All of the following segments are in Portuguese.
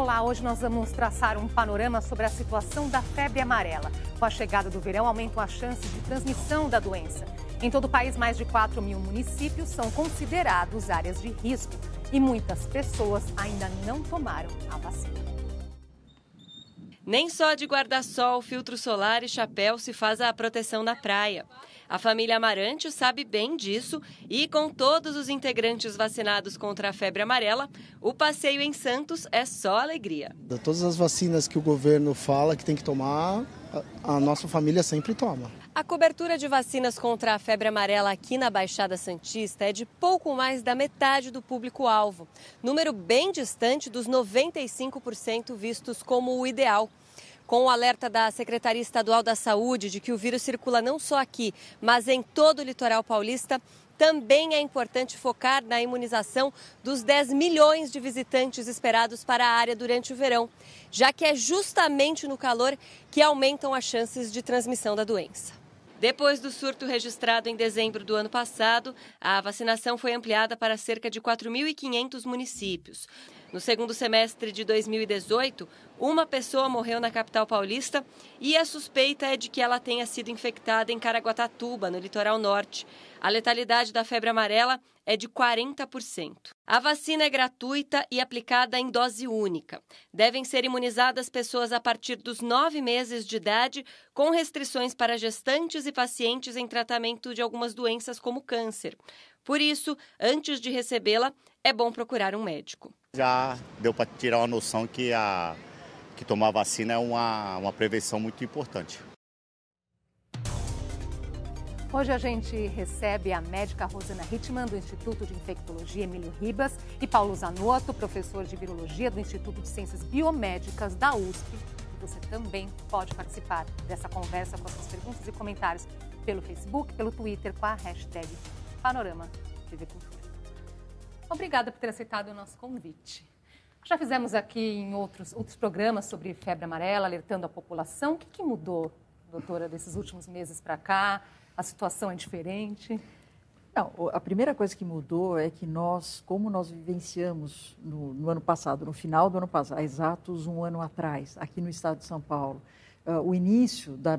Olá, hoje nós vamos traçar um panorama sobre a situação da febre amarela. Com a chegada do verão, aumentam as chances de transmissão da doença. Em todo o país, mais de 4 mil municípios são considerados áreas de risco e muitas pessoas ainda não tomaram a vacina. Nem só de guarda-sol, filtro solar e chapéu se faz a proteção na praia. A família Amarante sabe bem disso e, com todos os integrantes vacinados contra a febre amarela, o passeio em Santos é só alegria. Todas as vacinas que o governo fala que tem que tomar, a nossa família sempre toma. A cobertura de vacinas contra a febre amarela aqui na Baixada Santista é de pouco mais da metade do público-alvo, número bem distante dos 95% vistos como o ideal. Com o alerta da Secretaria Estadual da Saúde de que o vírus circula não só aqui, mas em todo o litoral paulista, também é importante focar na imunização dos 10 milhões de visitantes esperados para a área durante o verão, já que é justamente no calor que aumentam as chances de transmissão da doença. Depois do surto registrado em dezembro do ano passado, a vacinação foi ampliada para cerca de 4.500 municípios. No segundo semestre de 2018, uma pessoa morreu na capital paulista e a suspeita é de que ela tenha sido infectada em Caraguatatuba, no litoral norte. A letalidade da febre amarela é de 40%. A vacina é gratuita e aplicada em dose única. Devem ser imunizadas pessoas a partir dos 9 meses de idade, com restrições para gestantes e pacientes em tratamento de algumas doenças como câncer. Por isso, antes de recebê-la, é bom procurar um médico. Já deu para tirar uma noção que tomar vacina é uma prevenção muito importante. Hoje a gente recebe a médica Rosana Hittmann, do Instituto de Infectologia Emílio Ribas, e Paulo Zanotto, professor de Virologia do Instituto de Ciências Biomédicas da USP. E você também pode participar dessa conversa com as suas perguntas e comentários pelo Facebook, pelo Twitter, com a hashtag Panorama TV Cultura. Obrigada por ter aceitado o nosso convite. Já fizemos aqui em outros programas sobre febre amarela, alertando a população. O que mudou, doutora, desses últimos meses para cá? A situação é diferente? Não, a primeira coisa que mudou é que como nós vivenciamos no ano passado, no final do ano passado, há exatos um ano atrás, aqui no estado de São Paulo, o início do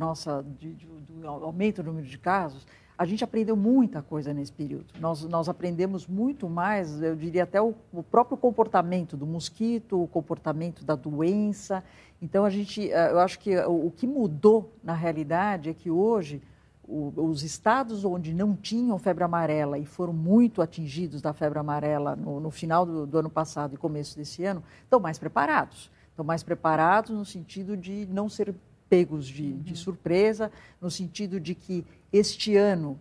aumento do número de casos, a gente aprendeu muita coisa nesse período. Nós aprendemos muito mais, eu diria até o próprio comportamento do mosquito, o comportamento da doença. Então, eu acho que o que mudou na realidade é que hoje os estados onde não tinham febre amarela e foram muito atingidos da febre amarela no final do ano passado e começo desse ano, estão mais preparados. Estão mais preparados no sentido de não ser pegos de surpresa, no sentido de que este ano,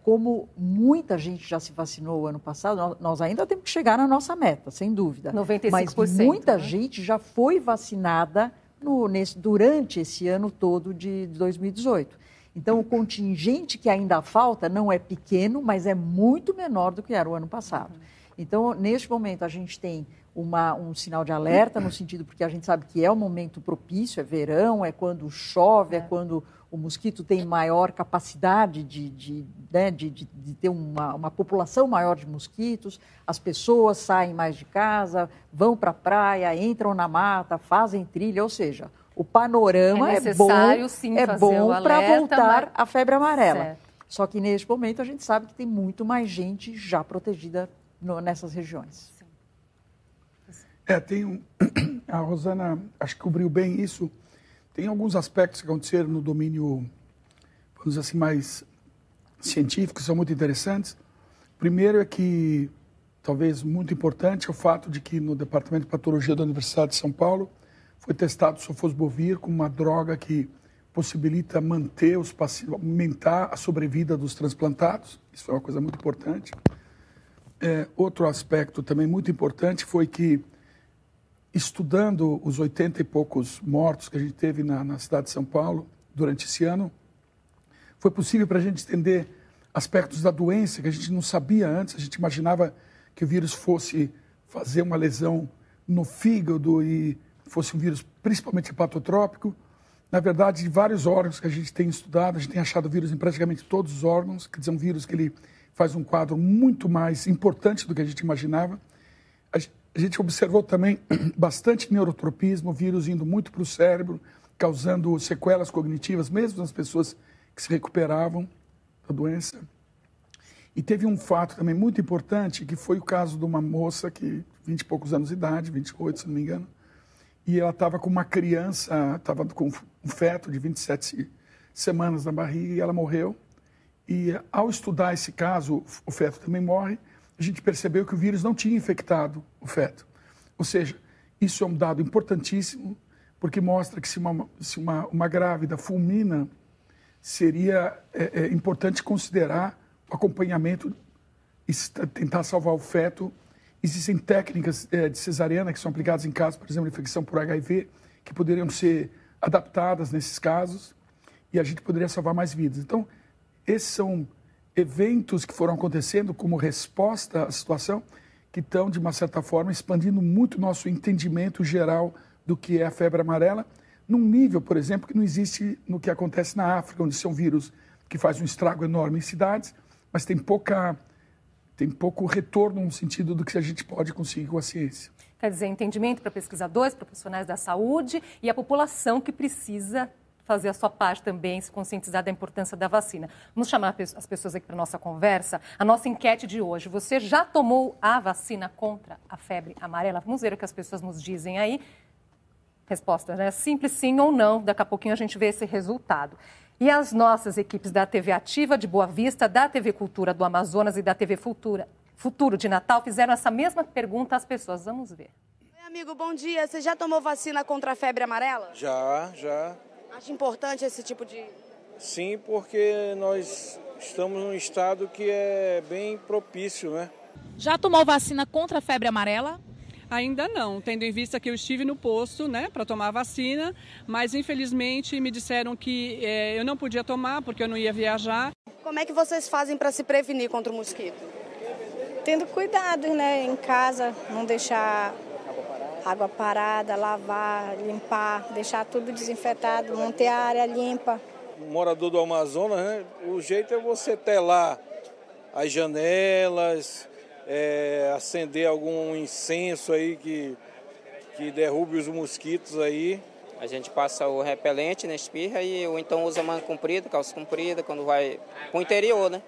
como muita gente já se vacinou o ano passado, nós ainda temos que chegar na nossa meta, sem dúvida. 95%. Mas muita gente já foi vacinada durante esse ano todo de 2018. Então, o contingente que ainda falta não é pequeno, mas é muito menor do que era o ano passado. Então, neste momento, a gente tem um sinal de alerta, no sentido porque a gente sabe que é um momento propício, é verão, é quando chove, é quando o mosquito tem maior capacidade de ter uma população maior de mosquitos, as pessoas saem mais de casa, vão para a praia, entram na mata, fazem trilha, ou seja, o panorama é bom para voltar à febre amarela. Certo. Só que neste momento a gente sabe que tem muito mais gente já protegida nessas regiões. A Rosana, acho que cobriu bem isso. Tem alguns aspectos que aconteceram no domínio, vamos dizer assim, mais científico, que são muito interessantes. Primeiro é que, talvez muito importante, é o fato de que no Departamento de Patologia da Universidade de São Paulo foi testado o sofosbuvir como uma droga que possibilita manter os pacientes, aumentar a sobrevida dos transplantados. Isso é uma coisa muito importante. Outro aspecto também muito importante foi que, estudando os 80 e poucos mortos que a gente teve na cidade de São Paulo durante esse ano, foi possível para a gente entender aspectos da doença que a gente não sabia antes. A gente imaginava que o vírus fosse fazer uma lesão no fígado e fosse um vírus principalmente hepatotrópico. Na verdade, de vários órgãos que a gente tem estudado, a gente tem achado vírus em praticamente todos os órgãos, quer dizer, um vírus que ele faz um quadro muito mais importante do que a gente imaginava. A gente observou também bastante neurotropismo, o vírus indo muito para o cérebro, causando sequelas cognitivas, mesmo nas pessoas que se recuperavam da doença. E teve um fato também muito importante, que foi o caso de uma moça que 20 e poucos anos de idade, 28, se não me engano, e ela estava com uma criança, estava com um feto de 27 semanas na barriga e ela morreu. E ao estudar esse caso, o feto também morre, a gente percebeu que o vírus não tinha infectado o feto. Ou seja, isso é um dado importantíssimo, porque mostra que se uma grávida fulmina, seria importante considerar o acompanhamento e tentar salvar o feto. Existem técnicas de cesariana que são aplicadas em casos, por exemplo, de infecção por HIV, que poderiam ser adaptadas nesses casos e a gente poderia salvar mais vidas. Então, esses são eventos que foram acontecendo como resposta à situação que estão, de uma certa forma, expandindo muito o nosso entendimento geral do que é a febre amarela, num nível, por exemplo, que não existe no que acontece na África, onde são vírus que faz um estrago enorme em cidades, mas tem pouco retorno no sentido do que a gente pode conseguir com a ciência. Quer dizer, entendimento para pesquisadores, para profissionais da saúde e a população que precisa fazer a sua parte também, se conscientizar da importância da vacina. Vamos chamar as pessoas aqui para a nossa conversa. A nossa enquete de hoje, você já tomou a vacina contra a febre amarela? Vamos ver o que as pessoas nos dizem aí. Resposta, né? Simples, sim ou não. Daqui a pouquinho a gente vê esse resultado. E as nossas equipes da TV Ativa de Boa Vista, da TV Cultura do Amazonas e da TV Futuro de Natal fizeram essa mesma pergunta às pessoas. Vamos ver. Oi, amigo, bom dia. Você já tomou vacina contra a febre amarela? Já. Acha importante esse tipo de... Sim, porque nós estamos num estado que é bem propício, né? Já tomou vacina contra a febre amarela? Ainda não, tendo em vista que eu estive no posto, né, para tomar a vacina, mas infelizmente me disseram que eu não podia tomar porque eu não ia viajar. Como é que vocês fazem para se prevenir contra o mosquito? Tendo cuidado, né, em casa, não deixar água parada, lavar, limpar, deixar tudo desinfetado, manter a área limpa. Morador do Amazonas, né, o jeito é você telar as janelas, acender algum incenso aí que derrube os mosquitos aí. A gente passa o repelente na espirra ou então usa manga comprida, calça comprida, quando vai para o interior, né?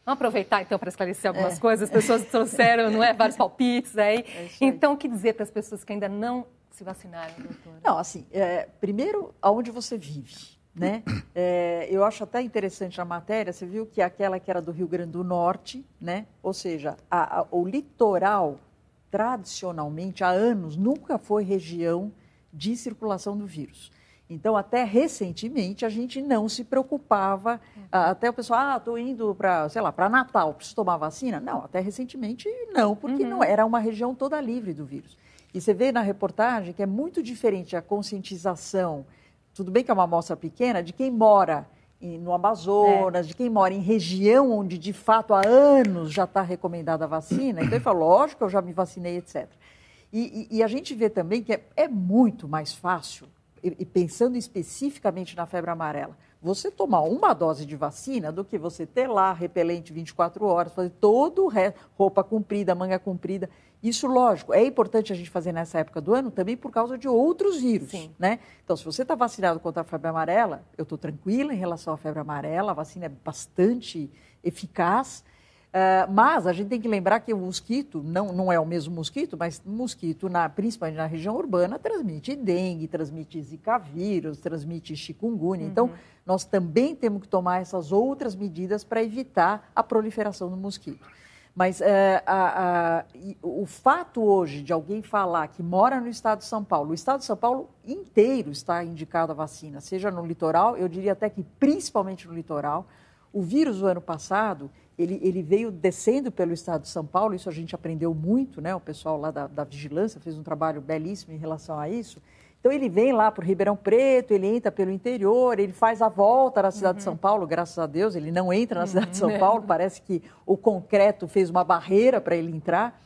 Vamos aproveitar, então, para esclarecer algumas coisas. As pessoas trouxeram, vários palpites aí. Então, o que dizer para as pessoas que ainda não se vacinaram, doutora? Não, assim, primeiro, aonde você vive, né? Eu acho até interessante na matéria, você viu que aquela que era do Rio Grande do Norte, né? Ou seja, o litoral, tradicionalmente, há anos, nunca foi região de circulação do vírus. Então, até recentemente, a gente não se preocupava. Até o pessoal, estou indo para Natal, preciso tomar vacina? Não, até recentemente não, porque não era uma região toda livre do vírus. E você vê na reportagem que é muito diferente a conscientização, tudo bem que é uma amostra pequena, de quem mora no Amazonas, de quem mora em região onde, de fato, há anos já está recomendada a vacina. Então, ele fala, lógico, eu já me vacinei, etc. E a gente vê também que é muito mais fácil, e pensando especificamente na febre amarela, você tomar uma dose de vacina do que você ter lá repelente 24 horas, fazer todo o resto, roupa comprida, manga comprida. Isso, lógico, é importante a gente fazer nessa época do ano também por causa de outros vírus, né? Então, se você está vacinado contra a febre amarela, eu estou tranquila em relação à febre amarela, a vacina é bastante eficaz. Mas a gente tem que lembrar que o mosquito, não é o mesmo mosquito, mas mosquito, principalmente na região urbana, transmite dengue, transmite zika vírus, transmite chikungunya. Então, nós também temos que tomar essas outras medidas para evitar a proliferação do mosquito. Mas o fato hoje de alguém falar que mora no estado de São Paulo, o estado de São Paulo inteiro está indicado a vacina, seja no litoral, eu diria até que principalmente no litoral. O vírus do ano passado, ele veio descendo pelo estado de São Paulo, isso a gente aprendeu muito, né? O pessoal lá da vigilância fez um trabalho belíssimo em relação a isso. Então, ele vem lá para o Ribeirão Preto, ele entra pelo interior, ele faz a volta na cidade de São Paulo, graças a Deus, ele não entra na cidade de São Paulo, parece que o concreto fez uma barreira para ele entrar.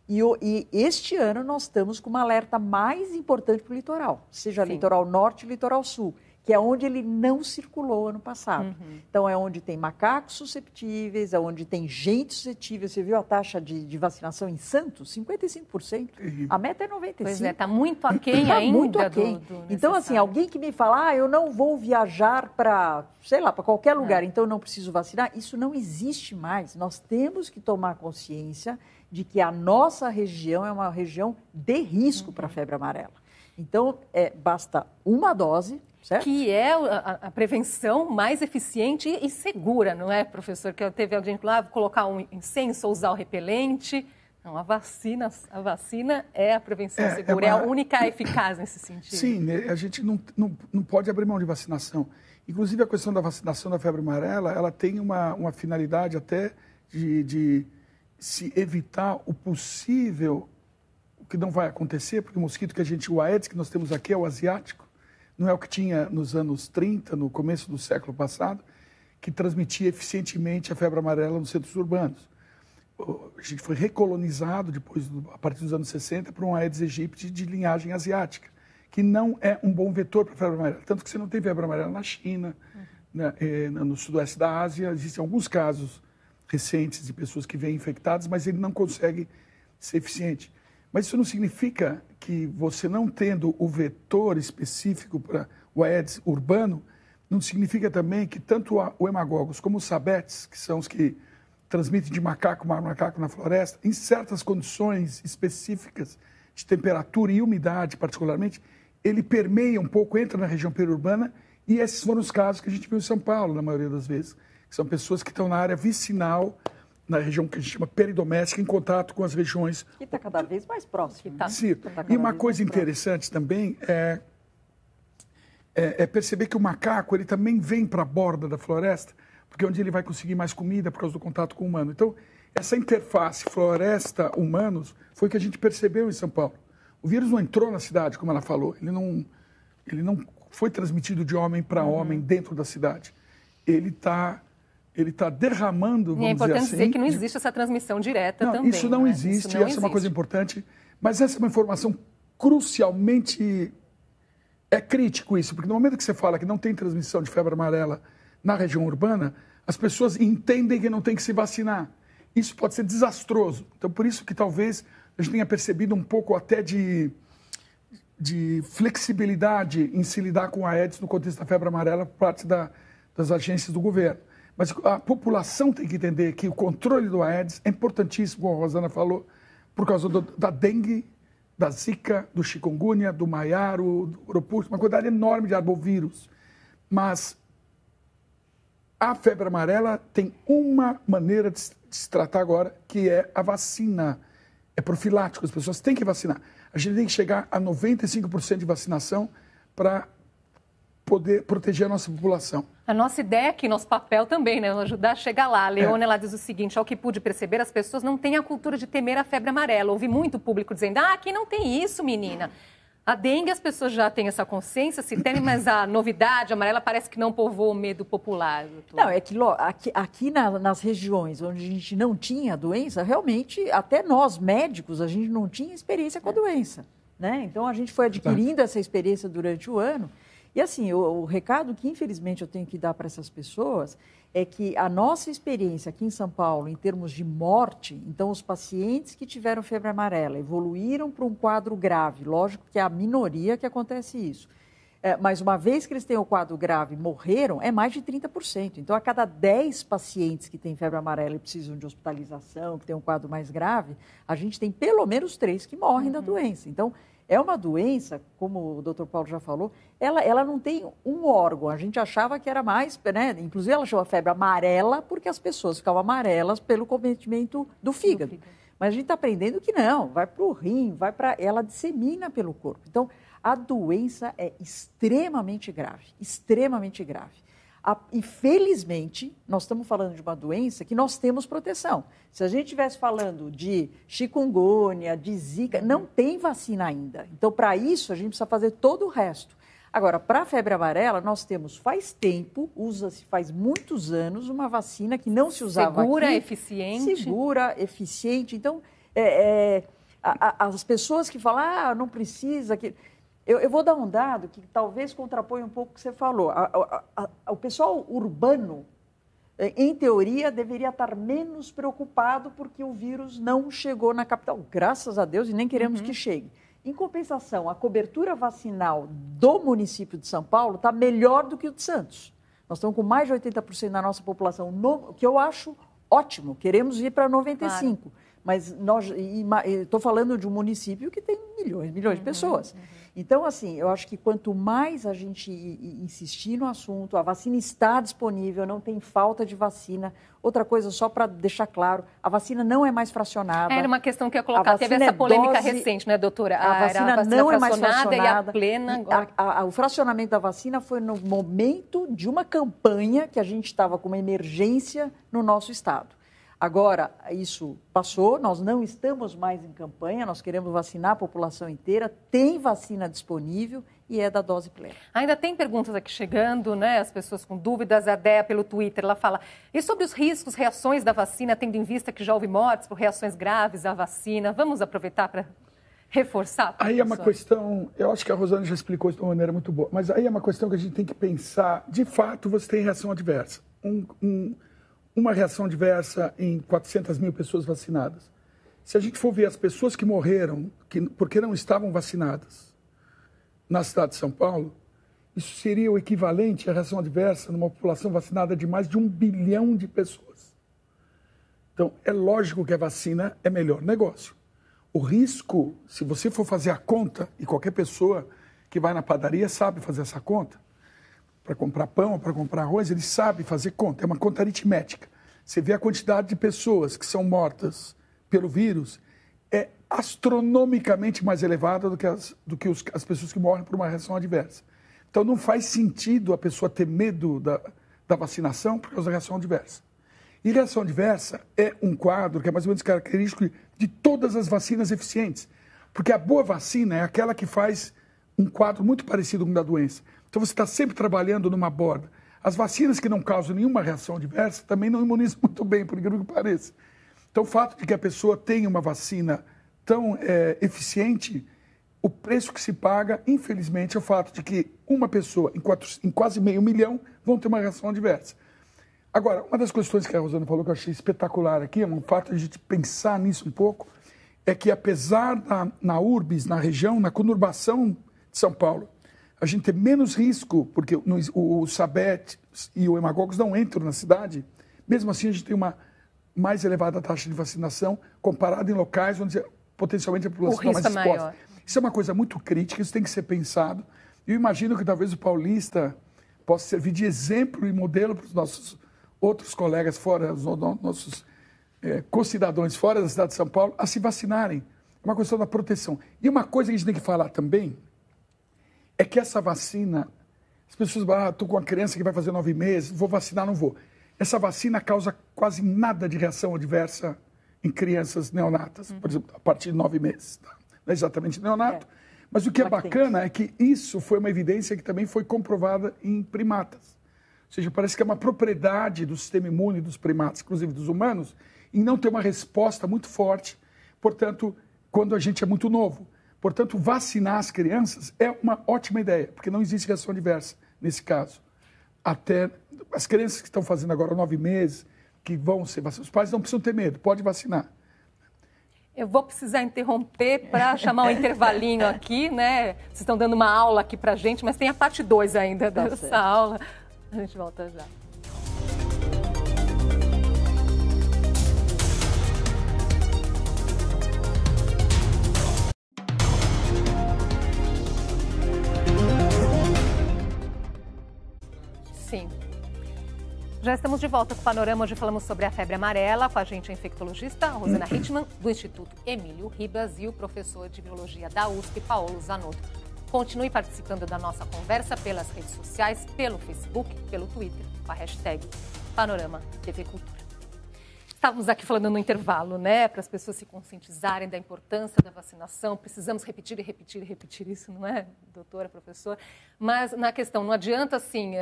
E este ano nós estamos com uma alerta mais importante para o litoral, seja litoral norte e litoral sul, que é onde ele não circulou ano passado. Então, é onde tem macacos susceptíveis, é onde tem gente suscetível. Você viu a taxa de vacinação em Santos? 55%. A meta é 95%. Pois é, está muito aquém ainda. Muito aquém. Então, assim, alguém que me fala, eu não vou viajar para, sei lá, para qualquer lugar, então eu não preciso vacinar, isso não existe mais. Nós temos que tomar consciência de que a nossa região é uma região de risco para a febre amarela. Então, basta uma dose, certo? Que é a prevenção mais eficiente e segura, não é, professor? Que teve alguém que lá colocar um incenso ou usar o repelente. Não, a vacina é a prevenção segura, é a única eficaz nesse sentido. Sim, a gente não pode abrir mão de vacinação. Inclusive, a questão da vacinação da febre amarela, ela tem uma finalidade até de se evitar o possível, o que não vai acontecer, porque o mosquito o Aedes que nós temos aqui é o asiático, não é o que tinha nos anos 30, no começo do século passado, que transmitia eficientemente a febre amarela nos centros urbanos. A gente foi recolonizado, a partir dos anos 60, por um Aedes aegypti de linhagem asiática, que não é um bom vetor para a febre amarela. Tanto que você não tem febre amarela na China, no sudoeste da Ásia. Existem alguns casos recentes de pessoas que vêm infectadas, mas ele não consegue ser eficiente. Mas isso não significa que você não tendo o vetor específico para o Aedes urbano, não significa também que tanto o hemagogos como os sabetes, que são os que transmitem de macaco para macaco na floresta, em certas condições específicas de temperatura e umidade, particularmente, ele permeia um pouco, entra na região periurbana, e esses foram os casos que a gente viu em São Paulo, na maioria das vezes, que são pessoas que estão na área vicinal, na região que a gente chama peridoméstica, em contato com as regiões... Que está cada vez mais próximo. Sim. E uma coisa interessante também é perceber que o macaco ele também vem para a borda da floresta, porque é onde ele vai conseguir mais comida por causa do contato com o humano. Então, essa interface floresta-humanos foi o que a gente percebeu em São Paulo. O vírus não entrou na cidade, como ela falou, ele não foi transmitido de homem para homem dentro da cidade. Ele está derramando, vamos dizer assim... E é importante dizer que não existe essa transmissão direta também. Isso não existe, isso não essa é uma coisa importante. Mas essa é uma informação crucialmente... É crítico isso, porque no momento que você fala que não tem transmissão de febre amarela na região urbana, as pessoas entendem que não tem que se vacinar. Isso pode ser desastroso. Então, por isso que talvez a gente tenha percebido um pouco até de flexibilidade em se lidar com a Aedes no contexto da febre amarela por parte das agências do governo. Mas a população tem que entender que o controle do Aedes é importantíssimo, como a Rosana falou, por causa da dengue, da zika, do chikungunya, do maiaro, do uropus, uma quantidade enorme de arbovírus. Mas a febre amarela tem uma maneira de se tratar agora, que é a vacina. É profilático, as pessoas têm que vacinar. A gente tem que chegar a 95% de vacinação para poder proteger a nossa população. A nossa ideia aqui, nosso papel também, né? Ajudar a chegar lá. A Leona, ela diz o seguinte, ao que pude perceber, as pessoas não têm a cultura de temer a febre amarela. Ouvi muito público dizendo, aqui não tem isso, menina. A dengue, as pessoas já têm essa consciência, se temem, mas a novidade amarela parece que não povoa o medo popular. Doutor. Não, é que aqui nas regiões onde a gente não tinha a doença, realmente, até nós médicos, a gente não tinha experiência com a doença, né? Então, a gente foi adquirindo essa experiência durante o ano. E, assim, o recado que, infelizmente, eu tenho que dar para essas pessoas é que a nossa experiência aqui em São Paulo, em termos de morte, então, os pacientes que tiveram febre amarela evoluíram para um quadro grave. Lógico que é a minoria que acontece isso. Mas, uma vez que eles têm o quadro grave, morreram, é mais de 30%. Então, a cada 10 pacientes que têm febre amarela e precisam de hospitalização, que têm um quadro mais grave, a gente tem pelo menos 3 que morrem da doença. Então, é uma doença, como o doutor Paulo já falou, ela não tem um órgão. A gente achava que era mais, né? Inclusive ela chama febre amarela porque as pessoas ficavam amarelas pelo cometimento do fígado. Mas a gente está aprendendo que não, vai para o rim, ela dissemina pelo corpo. Então, a doença é extremamente grave, extremamente grave. E, felizmente, nós estamos falando de uma doença que nós temos proteção. Se a gente estivesse falando de chikungunya, de zika, não tem vacina ainda. Então, para isso, a gente precisa fazer todo o resto. Agora, para a febre amarela, nós temos, faz tempo, usa-se faz muitos anos, uma vacina que não se usava segura, aqui. Eficiente. Segura, eficiente. Então, as pessoas que falam, não precisa... Eu vou dar um dado que talvez contrapõe um pouco o que você falou. O pessoal urbano, em teoria, deveria estar menos preocupado porque o vírus não chegou na capital. Graças a Deus, e nem queremos que chegue. Em compensação, a cobertura vacinal do município de São Paulo está melhor do que o de Santos. Nós estamos com mais de 80% da nossa população, que eu acho ótimo. Queremos ir para 95%. Claro. Mas estou falando de um município que tem milhões de pessoas. Então, assim, eu acho que quanto mais a gente insistir no assunto, a vacina está disponível, não tem falta de vacina. Outra coisa, só para deixar claro, a vacina não é mais fracionada. Era uma questão que eu ia colocar. Teve essa polêmica recente, né, doutora? A vacina não é mais fracionada. E a plena agora... O fracionamento da vacina foi no momento de uma campanha que a gente estava com uma emergência no nosso estado. Agora, isso passou, nós não estamos mais em campanha, nós queremos vacinar a população inteira, tem vacina disponível e é da dose plena. Ainda tem perguntas aqui chegando, né? As pessoas com dúvidas. A Dea, pelo Twitter, ela fala: e sobre os riscos, reações da vacina, tendo em vista que já houve mortes por reações graves à vacina? Vamos aproveitar para reforçar? Aí é uma questão, eu acho que a Rosana já explicou isso de uma maneira muito boa, mas aí é uma questão que a gente tem que pensar, de fato, você tem reação adversa. Uma reação adversa em 400 mil pessoas vacinadas. Se a gente for ver as pessoas que morreram porque não estavam vacinadas na cidade de São Paulo, isso seria o equivalente à reação adversa numa população vacinada de mais de 1 bilhão de pessoas. Então, é lógico que a vacina é melhor negócio. O risco, se você for fazer a conta, e qualquer pessoa que vai na padaria sabe fazer essa conta, para comprar pão, para comprar arroz, ele sabe fazer conta, é uma conta aritmética. Você vê a quantidade de pessoas que são mortas pelo vírus, é astronomicamente mais elevada do que as pessoas que morrem por uma reação adversa. Então não faz sentido a pessoa ter medo da vacinação por causa da reação adversa. E reação adversa é um quadro que é mais ou menos característico de todas as vacinas eficientes, porque a boa vacina é aquela que faz um quadro muito parecido com o da doença. Então, você está sempre trabalhando numa borda. As vacinas que não causam nenhuma reação adversa também não imunizam muito bem, por incrível que pareça. Então, o fato de que a pessoa tenha uma vacina tão eficiente, o preço que se paga, infelizmente, é o fato de que uma pessoa em quase 500 mil vão ter uma reação adversa. Agora, uma das questões que a Rosana falou que eu achei espetacular aqui, é um fato de a gente pensar nisso um pouco, é que apesar na urbis, na região, na conurbação de São Paulo, a gente tem menos risco, porque o Sabet e o Hemagogos não entram na cidade, mesmo assim a gente tem uma mais elevada taxa de vacinação comparada em locais onde potencialmente a população está mais exposta. Maior. Isso é uma coisa muito crítica, isso tem que ser pensado. Eu imagino que talvez o paulista possa servir de exemplo e modelo para os nossos outros colegas fora, os nossos concidadãos fora da cidade de São Paulo, a se vacinarem. É uma questão da proteção. E uma coisa que a gente tem que falar também é que essa vacina, as pessoas falam, estou com uma criança que vai fazer 9 meses, vou vacinar, não vou. Essa vacina causa quase nada de reação adversa em crianças neonatas, por exemplo, a partir de 9 meses. Tá? Não é exatamente neonato, mas o que é bacana é que isso foi uma evidência que também foi comprovada em primatas. Ou seja, parece que é uma propriedade do sistema imune dos primatas, inclusive dos humanos, em não ter uma resposta muito forte, portanto, quando a gente é muito novo. Portanto, vacinar as crianças é uma ótima ideia, porque não existe reação adversa nesse caso. Até as crianças que estão fazendo agora 9 meses, que vão ser vacinadas, os pais não precisam ter medo, pode vacinar. Eu vou precisar interromper para chamar um intervalinho aqui, né? Vocês estão dando uma aula aqui para a gente, mas tem a parte 2 ainda dessa aula. A gente volta já. Sim. Já estamos de volta com o Panorama. Hoje falamos sobre a febre amarela. Com a gente a infectologista Rosana Hittmann, do Instituto Emílio Ribas, e o professor de Virologia da USP, Paulo Zanotto. Continue participando da nossa conversa pelas redes sociais, pelo Facebook, pelo Twitter, com a hashtag Panorama TV Cultura. Estávamos aqui falando no intervalo, né? Para as pessoas se conscientizarem da importância da vacinação. Precisamos repetir e repetir e repetir isso, não é, doutora, professor? Mas na questão, não adianta assim,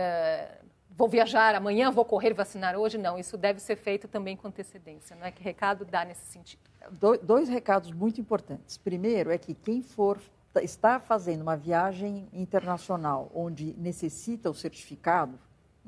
vou viajar amanhã, vou correr vacinar hoje. Não, isso deve ser feito também com antecedência, não é? Que recado dá nesse sentido? 2 recados muito importantes. Primeiro é que quem for está fazendo uma viagem internacional onde necessita o certificado,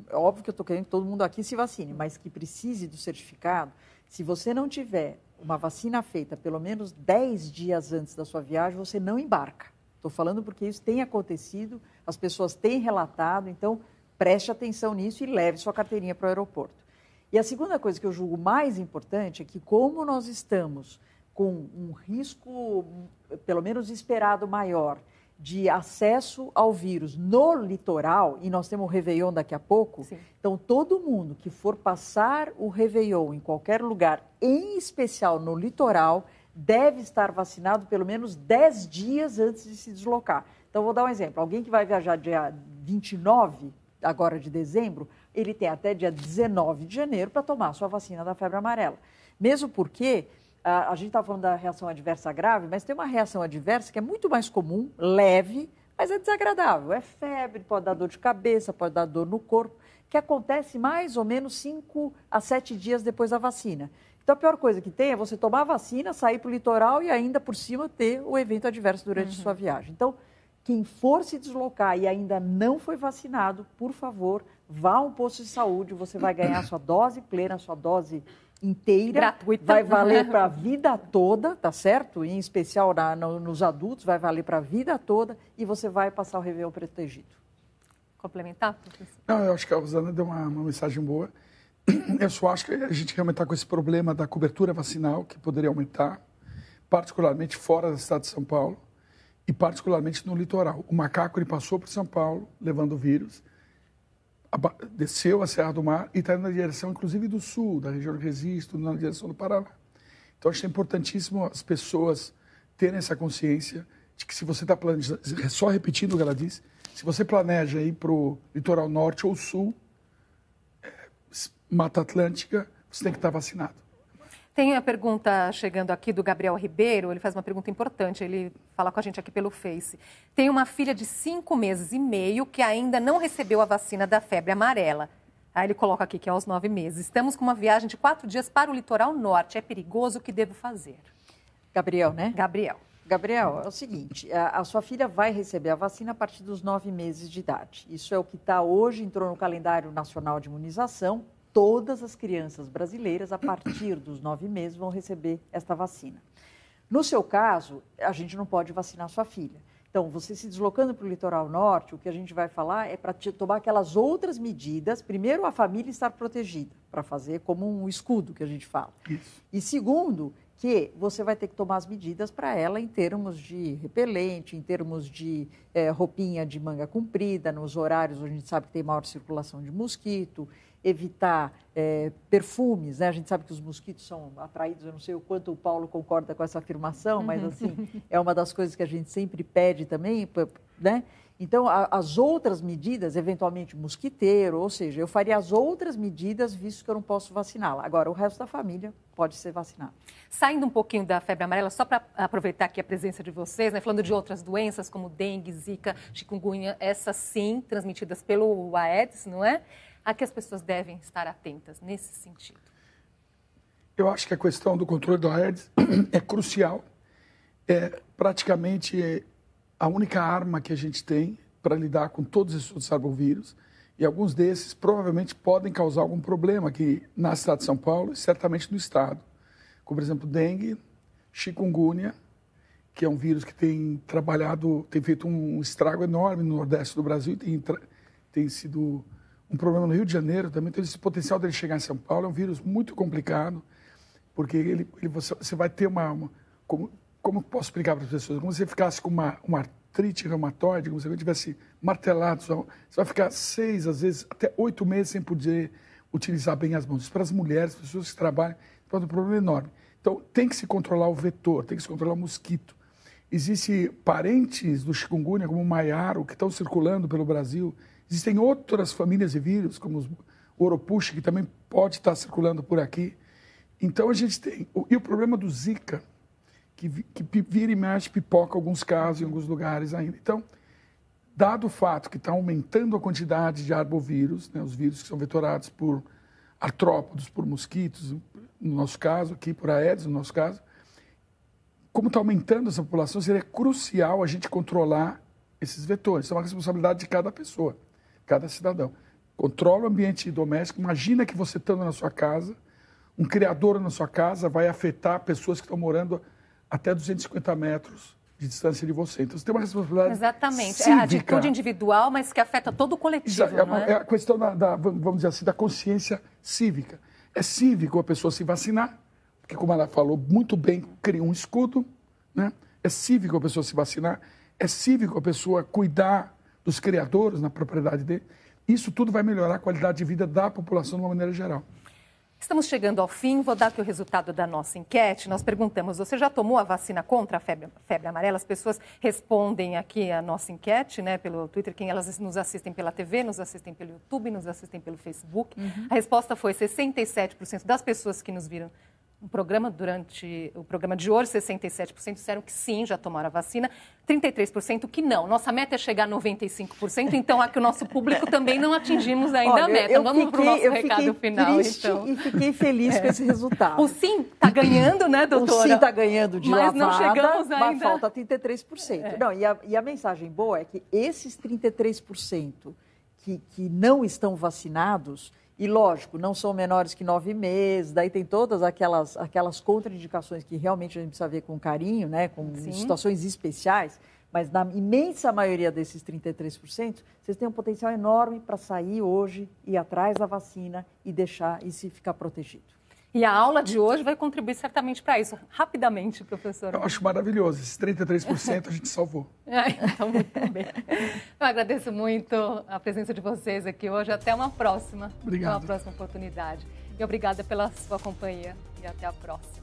é óbvio que eu estou querendo que todo mundo aqui se vacine, mas que precise do certificado, se você não tiver uma vacina feita pelo menos 10 dias antes da sua viagem, você não embarca. Estou falando porque isso tem acontecido, as pessoas têm relatado, então preste atenção nisso e leve sua carteirinha para o aeroporto. E a segunda coisa que eu julgo mais importante é que, como nós estamos com um risco, pelo menos esperado, maior, de acesso ao vírus no litoral, e nós temos o Réveillon daqui a pouco, sim, então todo mundo que for passar o Réveillon em qualquer lugar, em especial no litoral, deve estar vacinado pelo menos 10 dias antes de se deslocar. Então, vou dar um exemplo. Alguém que vai viajar dia 29, agora de dezembro, ele tem até dia 19 de janeiro para tomar a sua vacina da febre amarela. Mesmo porque a gente está falando da reação adversa grave, mas tem uma reação adversa que é muito mais comum, leve, mas é desagradável. É febre, pode dar dor de cabeça, pode dar dor no corpo, que acontece mais ou menos 5 a 7 dias depois da vacina. Então, a pior coisa que tem é você tomar a vacina, sair para o litoral e ainda por cima ter o evento adverso durante sua viagem. Então, quem for se deslocar e ainda não foi vacinado, por favor, vá a um posto de saúde, você vai ganhar a sua dose plena, a sua dose inteira. Gratuita. Vai valer para a vida toda, tá certo? Em especial nos adultos, vai valer para a vida toda e você vai passar o Réveillon protegido. Complementar, professor? Não, eu acho que a Rosana deu uma mensagem boa. Eu só acho que a gente realmente está com esse problema da cobertura vacinal, que poderia aumentar, particularmente fora da cidade de São Paulo e particularmente no litoral. O macaco ele passou por São Paulo, levando o vírus, desceu a Serra do Mar e está indo na direção, inclusive, do sul, da região de Resisto, na direção do Paraná. Então, acho que é importantíssimo as pessoas terem essa consciência de que se você está planejando, só repetindo o que ela disse, se você planeja ir para o litoral norte ou sul, Mata Atlântica, você tem que estar vacinado. Tem a pergunta chegando aqui do Gabriel Ribeiro, ele faz uma pergunta importante, ele fala com a gente aqui pelo Face. Tem uma filha de 5 meses e meio que ainda não recebeu a vacina da febre amarela. Aí ele coloca aqui que é aos 9 meses. Estamos com uma viagem de 4 dias para o litoral norte. É perigoso, o que devo fazer? Gabriel, né? Gabriel. Gabriel, é o seguinte, a sua filha vai receber a vacina a partir dos 9 meses de idade. Isso é o que está hoje, entrou no calendário nacional de imunização. Todas as crianças brasileiras, a partir dos 9 meses, vão receber esta vacina. No seu caso, a gente não pode vacinar sua filha. Então, você se deslocando para o litoral norte, o que a gente vai falar é para tomar aquelas outras medidas. Primeiro, a família estar protegida, para fazer como um escudo que a gente fala. Isso. E segundo, que você vai ter que tomar as medidas para ela em termos de repelente, em termos de roupinha de manga comprida, nos horários onde a gente sabe que tem maior circulação de mosquito, evitar perfumes, né? A gente sabe que os mosquitos são atraídos, eu não sei o quanto o Paulo concorda com essa afirmação, mas assim, é uma das coisas que a gente sempre pede também, né? Então, as outras medidas, eventualmente mosquiteiro, ou seja, eu faria as outras medidas, visto que eu não posso vaciná-la. Agora, o resto da família pode ser vacinado. Saindo um pouquinho da febre amarela, só para aproveitar aqui a presença de vocês, né, falando de outras doenças como dengue, zika, chikungunya, essas sim, transmitidas pelo Aedes, não é? A que as pessoas devem estar atentas nesse sentido? Eu acho que a questão do controle do Aedes é crucial. É praticamente a única arma que a gente tem para lidar com todos esses outros arbovírus. E alguns desses provavelmente podem causar algum problema aqui na cidade de São Paulo e certamente no estado. Como, por exemplo, dengue, chikungunya, que é um vírus que tem feito um estrago enorme no Nordeste do Brasil e tem sido um problema no Rio de Janeiro também. Então, esse potencial dele chegar em São Paulo é um vírus muito complicado, porque você vai ter como posso explicar para as pessoas? Como se você ficasse com uma artrite reumatoide, como se você tivesse martelado, você vai ficar 6, às vezes, até 8 meses sem poder utilizar bem as mãos. Isso para as mulheres, pessoas que trabalham, pode ter um problema enorme. Então, tem que se controlar o vetor, tem que se controlar o mosquito. Existem parentes do chikungunya, como o maiaro, que estão circulando pelo Brasil. Existem outras famílias de vírus, como o Oropuxa, que também pode estar circulando por aqui. Então, a gente tem... E o problema do Zika, que vira e mexe, pipoca alguns casos em alguns lugares ainda. Então, dado o fato que está aumentando a quantidade de arbovírus, né, os vírus que são vetorados por artrópodos, por mosquitos, no nosso caso, aqui por Aedes, no nosso caso, como está aumentando essa população, seria crucial a gente controlar esses vetores. Isso é uma responsabilidade de cada pessoa, cada cidadão. Controla o ambiente doméstico. Imagina que você estando na sua casa, um criador na sua casa vai afetar pessoas que estão morando até 250 metros de distância de você. Então, você tem uma responsabilidade Exatamente. cívica. É a atitude individual, mas que afeta todo o coletivo, não é? É a questão vamos dizer assim, da consciência cívica. É cívico a pessoa se vacinar, porque, como ela falou muito bem, cria um escudo, né? É cívico a pessoa se vacinar, é cívico a pessoa cuidar dos criadores na propriedade dele. Isso tudo vai melhorar a qualidade de vida da população de uma maneira geral. Estamos chegando ao fim, vou dar aqui o resultado da nossa enquete. Nós perguntamos, você já tomou a vacina contra a febre amarela? As pessoas respondem aqui a nossa enquete, né, pelo Twitter, quem elas nos assistem pela TV, nos assistem pelo YouTube, nos assistem pelo Facebook. A resposta foi 67% das pessoas que nos viram no programa, durante o programa de hoje, 67% disseram que sim, já tomaram a vacina, 33% que não. Nossa meta é chegar a 95%, então aqui o nosso público também não atingimos ainda a meta. Vamos para o nosso recado final, então. E fiquei feliz com esse resultado. O sim está ganhando, né, doutora? O sim está ganhando de mas lavada, não chegamos ainda. mas falta 33%. Não, e a mensagem boa é que esses 33% que não estão vacinados, e, lógico, não são menores que 9 meses, daí tem todas aquelas contraindicações que realmente a gente precisa ver com carinho, né, com situações especiais, mas na imensa maioria desses 33%, vocês têm um potencial enorme para sair hoje, ir atrás da vacina e deixar e se ficar protegido. E a aula de hoje vai contribuir certamente para isso. Rapidamente, professora. Eu acho maravilhoso. Esses 33% a gente salvou. Então, muito bem. Eu agradeço muito a presença de vocês aqui hoje. Até uma próxima. Obrigado. Até uma próxima oportunidade. E obrigada pela sua companhia. E até a próxima.